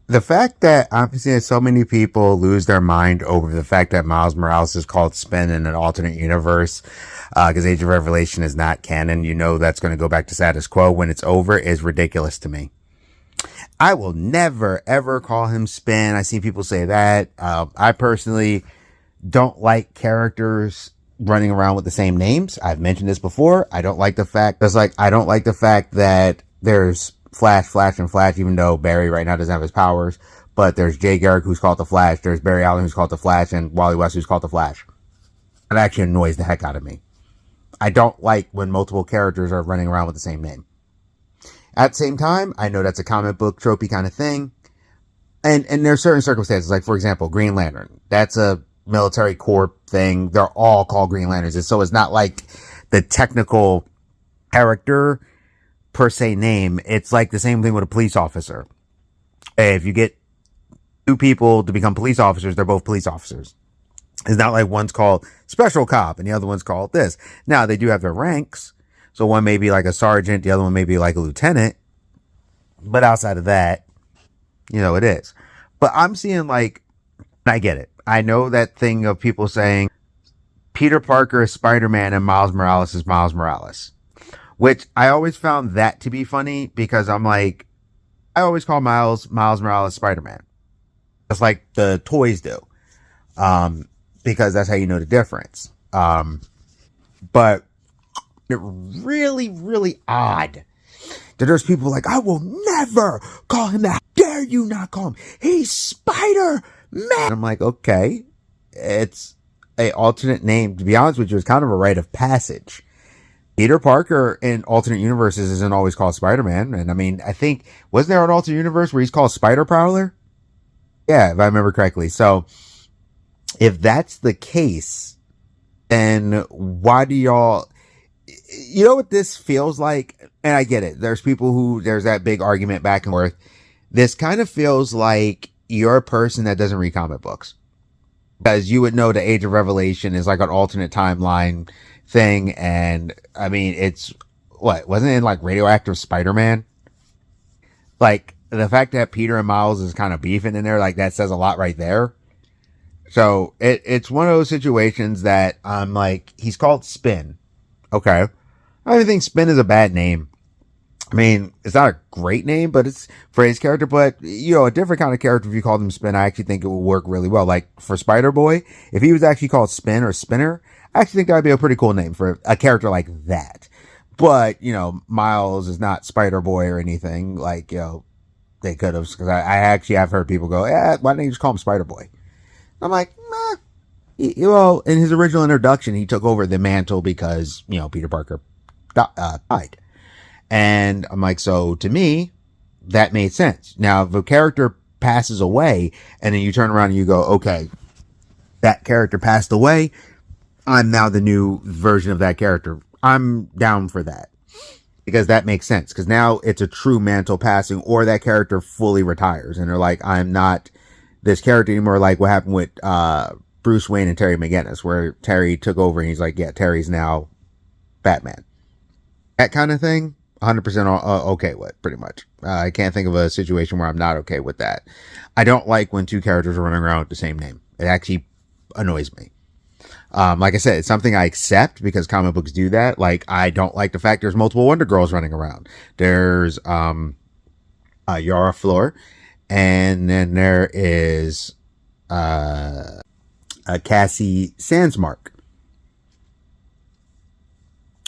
The fact that I'm seeing so many people lose their mind over the fact that Miles Morales is called Spin in an alternate universe, because Age of Revelation is not canon, you know that's going to go back to status quo when it's over, is ridiculous to me. I will never ever call him Spin. I see people say that. I personally don't like characters running around with the same names. I've mentioned this before. I don't like the fact I don't like the fact that there's Flash, Flash, and Flash, even though Barry right now doesn't have his powers. But there's Jay Garrick, who's called the Flash. There's Barry Allen, who's called the Flash, and Wally West, who's called the Flash. It actually annoys the heck out of me. I don't like when multiple characters are running around with the same name. At the same time, I know that's a comic book tropey kind of thing. And there's certain circumstances, like, for example, Green Lantern. That's a military corps thing. They're all called Green Lanterns. And so it's not like the technical character per se name. It's like the same thing with a police officer. If you get two people to become police officers, they're both police officers. It's not like one's called special cop and the other one's called this. Now, they do have their ranks. So one may be like a sergeant, the other one may be like a lieutenant. But outside of that, it is. But I'm seeing I get it. I know that thing of people saying Peter Parker is Spider-Man and Miles Morales is Miles Morales. Which I always found that to be funny because I'm like, I always call Miles Morales Spider-Man. Just like the toys do. Because that's how you know the difference. But it really, really odd that there's people like, I will never call him that. How dare you not call him? He's Spider-Man. I'm like, okay, it's a alternate name. To be honest with you, it's kind of a rite of passage. Peter Parker in alternate universes isn't always called Spider-Man. And I mean, I think, wasn't there an alternate universe where he's called Spider Prowler? Yeah, if I remember correctly. So if that's the case, then why do y'all, you know what this feels like? And I get it. There's that big argument back and forth. This kind of feels like you're a person that doesn't read comic books. Because you would know the Age of Revelation is like an alternate timeline thing. And I mean, wasn't it like Radioactive Spider-Man? Like the fact that Peter and Miles is kind of beefing in there, like that says a lot right there. So it's one of those situations that I'm like, he's called Spin. Okay. I don't think Spin is a bad name. I mean, it's not a great name, but it's for his character. But, a different kind of character, if you called him Spin, I actually think it would work really well. Like for Spider-Boy, if he was actually called Spin or Spinner, I actually think that would be a pretty cool name for a character like that. But, Miles is not Spider-Boy or anything. Like, they could have, because I've heard people go, why didn't you just call him Spider-Boy? I'm like, well, in his original introduction, he took over the mantle because, Peter Parker died. And I'm like, so to me, that made sense. Now, if a character passes away and then you turn around and you go, okay, that character passed away, I'm now the new version of that character. I'm down for that because that makes sense. Because now it's a true mantle passing, or that character fully retires and they're like, I'm not this character anymore. Like what happened with Bruce Wayne and Terry McGinnis, where Terry took over and he's like, yeah, Terry's now Batman. That kind of thing, 100% okay with, pretty much. I can't think of a situation where I'm not okay with that. I don't like when two characters are running around with the same name. It actually annoys me. Like I said, it's something I accept because comic books do that. Like, I don't like the fact there's multiple Wonder Girls running around. There's Yara Flor, and then there is Cassie Sandsmark,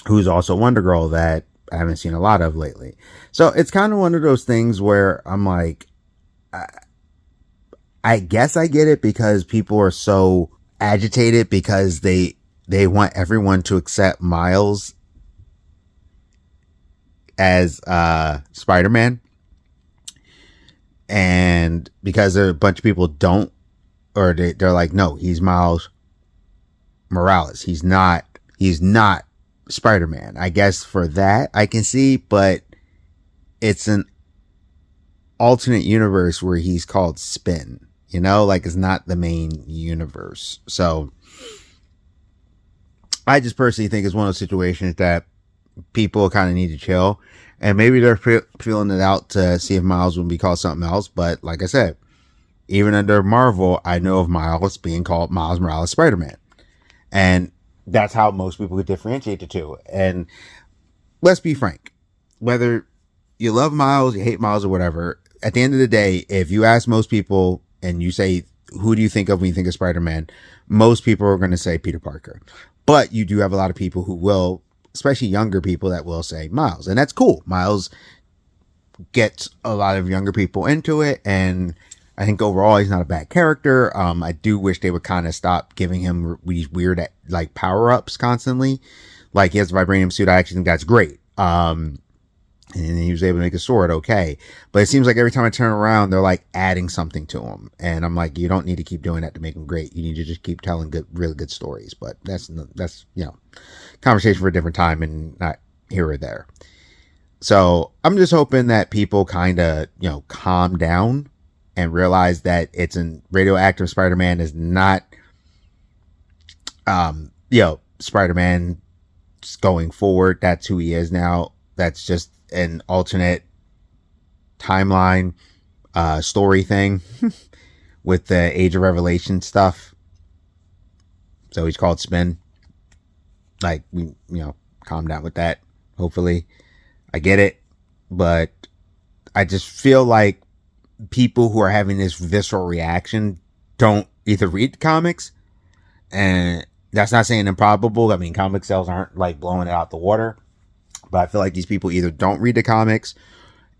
who's also Wonder Girl that I haven't seen a lot of lately. So it's kind of one of those things where I'm like, I guess I get it because people are so agitated because they want everyone to accept Miles as Spider-Man. And because there are a bunch of people don't, or they're like, no, he's Miles Morales. He's not Spider-Man. I guess for that I can see, but it's an alternate universe where he's called Spin, like it's not the main universe. So I just personally think it's one of those situations that people kind of need to chill. And maybe they're feeling it out to see if Miles will be called something else. But like I said, even under Marvel, I know of Miles being called Miles Morales Spider-Man. And that's how most people could differentiate the two. And let's be frank, whether you love Miles, you hate Miles, or whatever, at the end of the day, if you ask most people and you say, who do you think of when you think of Spider-Man? Most people are going to say Peter Parker. But you do have a lot of people who will, especially younger people, that will say Miles. And that's cool. Miles gets a lot of younger people into it. And I think overall, he's not a bad character. I do wish they would kind of stop giving him these weird, like, power-ups constantly. Like, he has a vibranium suit. I actually think that's great. And he was able to make a sword, okay. But it seems like every time I turn around, they're, like, adding something to him. And I'm like, you don't need to keep doing that to make him great. You need to just keep telling really good stories. But that's, you know, conversation for a different time and not here or there. So I'm just hoping that people kind of, you know, calm down and realize that it's a radioactive Spider-Man is not, you know, Spider-Man going forward. That's who he is now. That's just an alternate timeline, story thing with the Age of Revelation stuff. So he's called Spin. Like, you know, calm down with that. Hopefully, I get it, but I just feel like people who are having this visceral reaction don't either read the comics, and that's not saying improbable. I mean, comic sales aren't like blowing it out the water, but I feel like these people either don't read the comics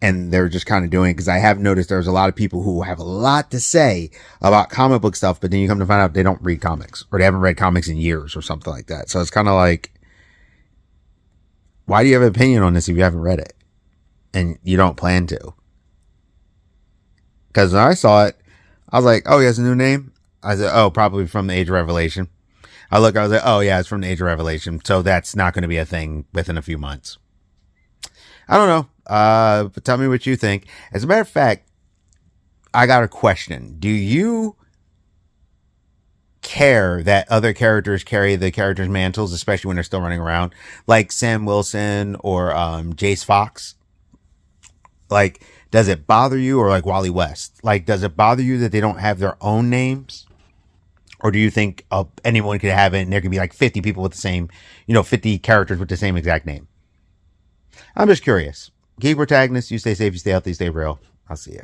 and they're just kind of doing it, because I have noticed there's a lot of people who have a lot to say about comic book stuff, but then you come to find out they don't read comics, or they haven't read comics in years or something like that. So it's kind of like, why do you have an opinion on this if you haven't read it and you don't plan to? Because when I saw it, I was like, oh, he has a new name? I said, oh, probably from the Age of Revelation. I was like, oh, yeah, it's from the Age of Revelation. So that's not going to be a thing within a few months. I don't know. But tell me what you think. As a matter of fact, I got a question. Do you care that other characters carry the characters' mantles, especially when they're still running around? Like Sam Wilson or Jace Fox? Like, does it bother you? Or like Wally West? Like, does it bother you that they don't have their own names? Or do you think anyone could have it and there could be like 50 people with the same, 50 characters with the same exact name? I'm just curious. Key protagonists, you stay safe, you stay healthy, you stay real. I'll see ya.